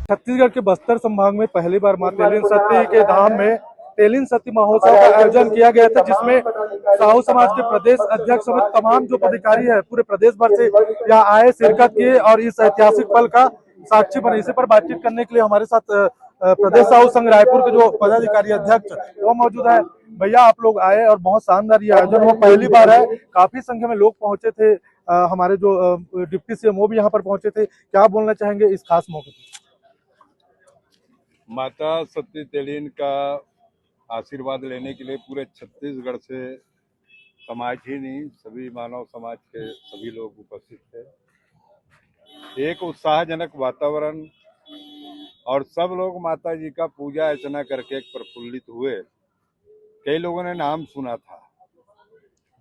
छत्तीसगढ़ के बस्तर संभाग में पहली बार मां तेलिन सती के धाम में तेलिन सती महोत्सव का आयोजन किया गया था, जिसमें साहू समाज के प्रदेश अध्यक्ष समेत तमाम जो पदाधिकारी है पूरे प्रदेश भर से यहाँ आए, शिरकत किए और इस ऐतिहासिक पल का साक्षी बने। इसी पर बातचीत करने के लिए हमारे साथ प्रदेश साहू संघ रायपुर के जो पदाधिकारी अध्यक्ष वो मौजूद है। भैया, आप लोग आए और बहुत शानदार ये आयोजन वो पहली बार है, काफी संख्या में लोग पहुंचे थे। हमारे जो डिप्टी सीएम वो भी यहाँ पर पहुंचे थे, क्या बोलना चाहेंगे इस खास मौके पर? माता सती तेलिन का आशीर्वाद लेने के लिए पूरे छत्तीसगढ़ से समाज ही नहीं, सभी मानव समाज के सभी लोग उपस्थित थे। एक उत्साहजनक वातावरण और सब लोग माता जी का पूजा अर्चना करके प्रफुल्लित हुए। कई लोगों ने नाम सुना था,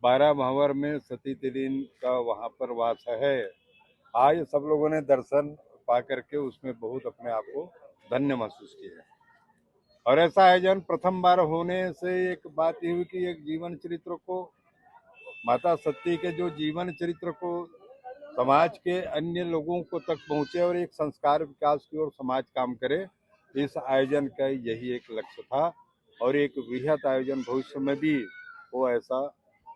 12 भावर में सती तेलिन का वहाँ पर वास है। आज सब लोगों ने दर्शन पा करके उसमें बहुत अपने आप को धन्य महसूस किया। और ऐसा आयोजन प्रथम बार होने से एक बात ये हुई कि एक जीवन चरित्र को, माता सती के जो जीवन चरित्र को समाज के अन्य लोगों को तक पहुंचे और एक संस्कार विकास की ओर समाज काम करे, इस आयोजन का यही एक लक्ष्य था। और एक वृहद आयोजन भविष्य में भी वो ऐसा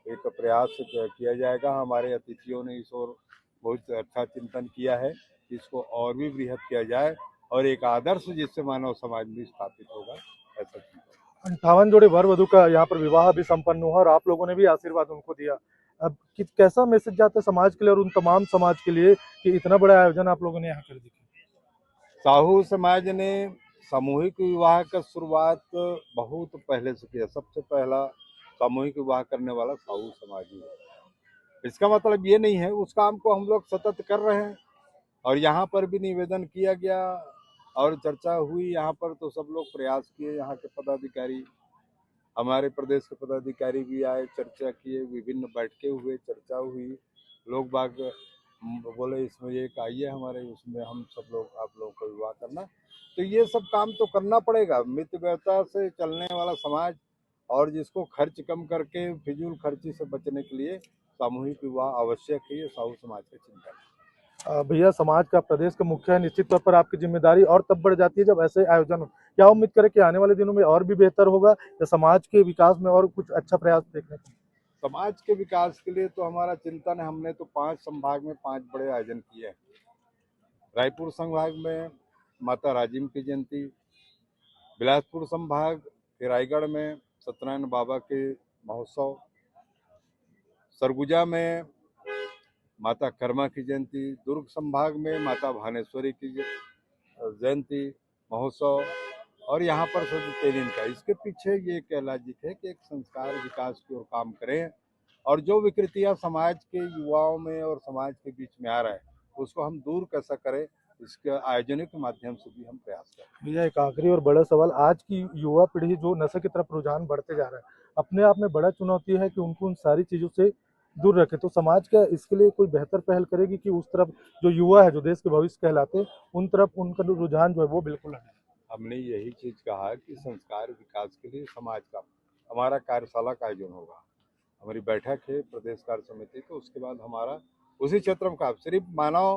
एक प्रयास किया जाएगा। हमारे अतिथियों ने इस ओर बहुत अच्छा चिंतन किया है, इसको और भी वृहद किया जाए और एक आदर्श जिससे मानव समाज भी स्थापित होगा, ऐसा चिंतन। 58 जोड़े वर वधु का यहाँ पर विवाह भी संपन्न हुआ और आप लोगों ने भी आशीर्वाद उनको दिया। अब कैसा मैसेज जाता है समाज के लिए और उन तमाम समाज के लिए कि इतना बड़ा आयोजन आप लोगों ने यहाँ कर दिया? साहू समाज ने सामूहिक विवाह का शुरुआत बहुत पहले से किया। सबसे पहला सामूहिक विवाह करने वाला साहू समाज ही है। इसका मतलब ये नहीं है, उस काम को हम लोग सतत कर रहे हैं और यहाँ पर भी निवेदन किया गया और चर्चा हुई। यहाँ पर तो सब लोग प्रयास किए, यहाँ के पदाधिकारी, हमारे प्रदेश के पदाधिकारी भी आए, चर्चा किए, विभिन्न बैठकें हुए, चर्चा हुई। लोग बाग बोले इसमें एक आइए हमारे, उसमें हम सब लोग आप लोगों को विवाह करना। तो ये सब काम तो करना पड़ेगा। मित व्यवता से चलने वाला समाज और जिसको खर्च कम करके फिजूल खर्ची से बचने के लिए सामूहिक विवाह आवश्यक है, ये साहू समाज का चिंतन है। भैया, समाज का प्रदेश का मुखिया है, निश्चित तौर पर आपकी जिम्मेदारी और तब बढ़ जाती है जब ऐसे आयोजन हो। क्या उम्मीद करें कि आने वाले दिनों में और भी बेहतर होगा या समाज के विकास में और कुछ अच्छा प्रयास देखने को? समाज के विकास के लिए तो हमारा चिंतन है। हमने तो 5 संभाग में 5 बड़े आयोजन किए हैं। रायपुर संभाग में माता राजिम की जयंती, बिलासपुर संभाग के रायगढ़ में सत्यनारायण बाबा के महोत्सव, सरगुजा में माता कर्मा की जयंती, दुर्ग संभाग में माता भानेश्वरी की जयंती महोत्सव और यहाँ पर सती तेलिन का। इसके पीछे ये एक लॉजिक है कि एक संस्कार विकास की ओर काम करें और जो विकृतियाँ समाज के युवाओं में और समाज के बीच में आ रहा है उसको हम दूर कैसा करें, इसके आयोजनों के माध्यम से भी हम प्रयास करें। भैया, एक आखिरी और बड़ा सवाल, आज की युवा पीढ़ी जो नशे की तरफ रुझान बढ़ते जा रहा है, अपने आप में बड़ा चुनौती है कि उनको उन सारी चीजों से दूर रखे। तो समाज क्या इसके लिए कोई बेहतर पहल करेगी कि उस तरफ जो युवा है, जो देश के भविष्य कहलाते, उन तरफ उनका रुझान जो है वो बिल्कुल है? हमने यही चीज कहा कि संस्कार विकास के लिए समाज का हमारा कार्यशाला का आयोजन होगा। हमारी बैठक है प्रदेश कार्य समिति, तो उसके बाद हमारा उसी क्षेत्र का सिर्फ मानव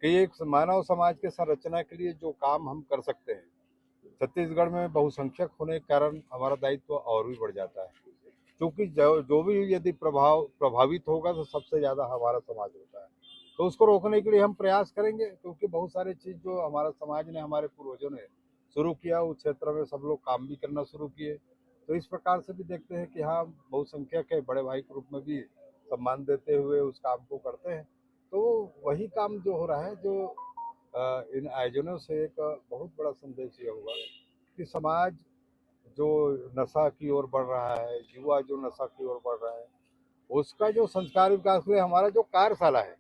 के एक मानव समाज के संरचना के लिए जो काम हम कर सकते हैं, छत्तीसगढ़ में बहुसंख्यक होने के कारण हमारा दायित्व और भी बढ़ जाता है। क्योंकि जो भी यदि प्रभावित होगा तो सबसे ज्यादा हमारा समाज होता है। तो उसको रोकने के लिए हम प्रयास करेंगे, क्योंकि बहुत सारी चीज जो हमारा समाज ने, हमारे पूर्वजों ने शुरू किया, उस क्षेत्र में सब लोग काम भी करना शुरू किए। तो इस प्रकार से भी देखते हैं कि हाँ, बहुसंख्यक है, बड़े भाई के रूप में भी सम्मान देते हुए उस काम को करते हैं। तो वही काम जो हो रहा है, जो इन आयोजनों से एक बहुत बड़ा संदेश ये होगा कि समाज जो नशा की ओर बढ़ रहा है, युवा जो नशा की ओर बढ़ रहा है, उसका जो संस्कार विकास हुए, हमारा जो कार्यशाला है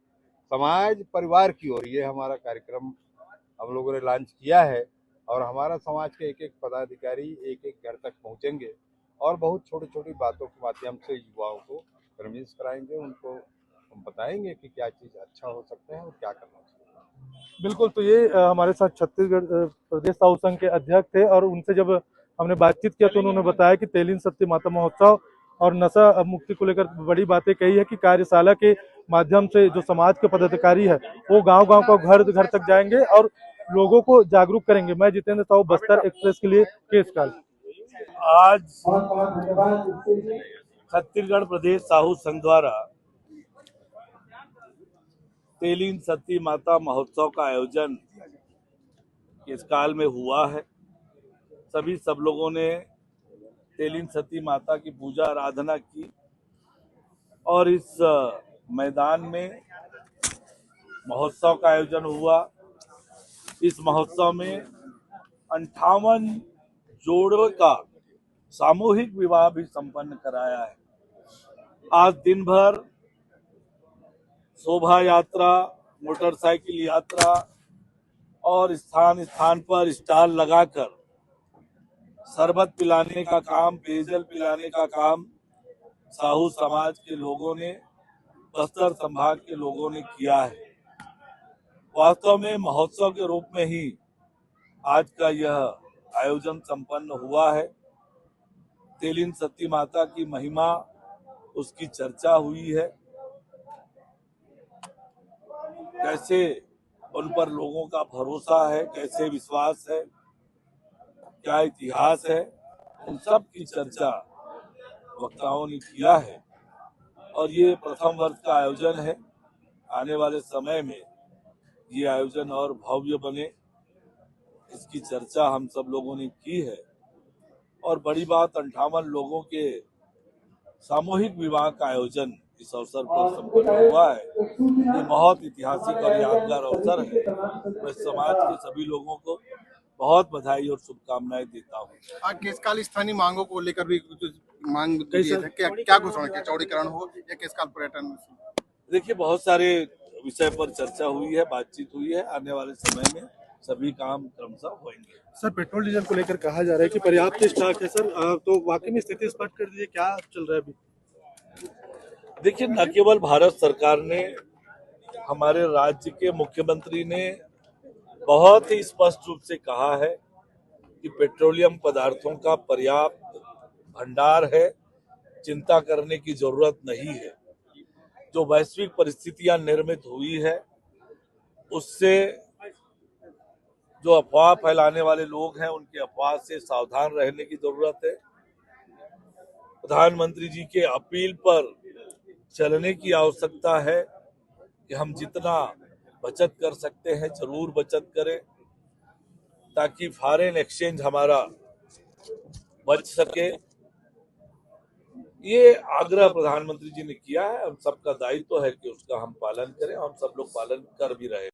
समाज परिवार की ओर, ये हमारा कार्यक्रम हम लोगों ने लॉन्च किया है। और हमारा समाज के एक एक पदाधिकारी एक एक घर तक पहुंचेंगे और बहुत छोटी छोटी बातों के माध्यम से युवाओं को कन्विंस कराएंगे, उनको हम बताएंगे कि क्या चीज़ अच्छा हो सकता है और क्या करना चाहिए। बिल्कुल। तो ये हमारे साथ छत्तीसगढ़ प्रदेश साहू संघ के अध्यक्ष थे और उनसे जब हमने बातचीत किया तो उन्होंने बताया कि तेलिन सती माता महोत्सव और नशा मुक्ति को लेकर बड़ी बातें कही है कि कार्यशाला के माध्यम से जो समाज के पदाधिकारी है वो गांव-गांव को घर घर तक जाएंगे और लोगों को जागरूक करेंगे। मैं जितेंद्र साहू, बस्तर एक्सप्रेस के लिए केसकाल। आज छत्तीसगढ़ प्रदेश साहू संघ द्वारा तेलीन सती माता महोत्सव का आयोजन इस काल में हुआ है। सब लोगों ने तेलीन सती माता की पूजा आराधना की और इस मैदान में महोत्सव का आयोजन हुआ। इस महोत्सव में 58 जोड़ों का सामूहिक विवाह भी संपन्न कराया है। आज दिन भर शोभा यात्रा, मोटरसाइकिल यात्रा और स्थान स्थान पर स्टॉल लगाकर शरबत पिलाने का काम, पेयजल पिलाने का काम साहू समाज के लोगों ने, बस्तर संभाग के लोगों ने किया है। वास्तव में महोत्सव के रूप में ही आज का यह आयोजन संपन्न हुआ है। तेलीन सती माता की महिमा, उसकी चर्चा हुई है, कैसे उन पर लोगों का भरोसा है, कैसे विश्वास है, क्या इतिहास है, उन सब की चर्चा वक्ताओं ने किया है। और ये प्रथम वर्ष का आयोजन है। आने वाले समय में ये आयोजन और भव्य बने, इसकी चर्चा हम सब लोगों ने की है। और बड़ी बात, 58 लोगों के सामूहिक विवाह का आयोजन इस अवसर पर संपन्न हुआ है। ये बहुत ऐतिहासिक और यादगार अवसर है। मैं समाज के सभी लोगों को बहुत बधाई और शुभकामनाएं देता हूँ। आज केसकाल स्थानीय मांगों को लेकर भी कुछ मांग दिए थे, क्या घोषणा किया? चौड़ीकरण हो या केसकाल पर्यटन? देखिए, बहुत सारे विषय पर चर्चा हुई है, बातचीत हुई है। आने वाले समय में सभी काम क्रमशः होंगे। सर, पेट्रोल डीजल को लेकर कहा जा रहा है कि पर्याप्त स्टॉक है सर, तो वाकई में स्थिति स्पष्ट कर दीजिए, क्या चल रहा है अभी? देखिए, न केवल भारत सरकार ने, हमारे राज्य के मुख्यमंत्री ने बहुत ही स्पष्ट रूप से कहा है कि पेट्रोलियम पदार्थों का पर्याप्त भंडार है, चिंता करने की जरूरत नहीं है। जो वैश्विक परिस्थितियां निर्मित हुई है, उससे जो अफवाह फैलाने वाले लोग हैं, उनके अफवाह से सावधान रहने की जरूरत है। प्रधानमंत्री जी के अपील पर चलने की आवश्यकता है कि हम जितना बचत कर सकते हैं जरूर बचत करें, ताकि फॉरेन एक्सचेंज हमारा बच सके। ये आग्रह प्रधानमंत्री जी ने किया है। हम सबका दायित्व है कि उसका हम पालन करें। हम सब लोग पालन कर भी रहे हैं।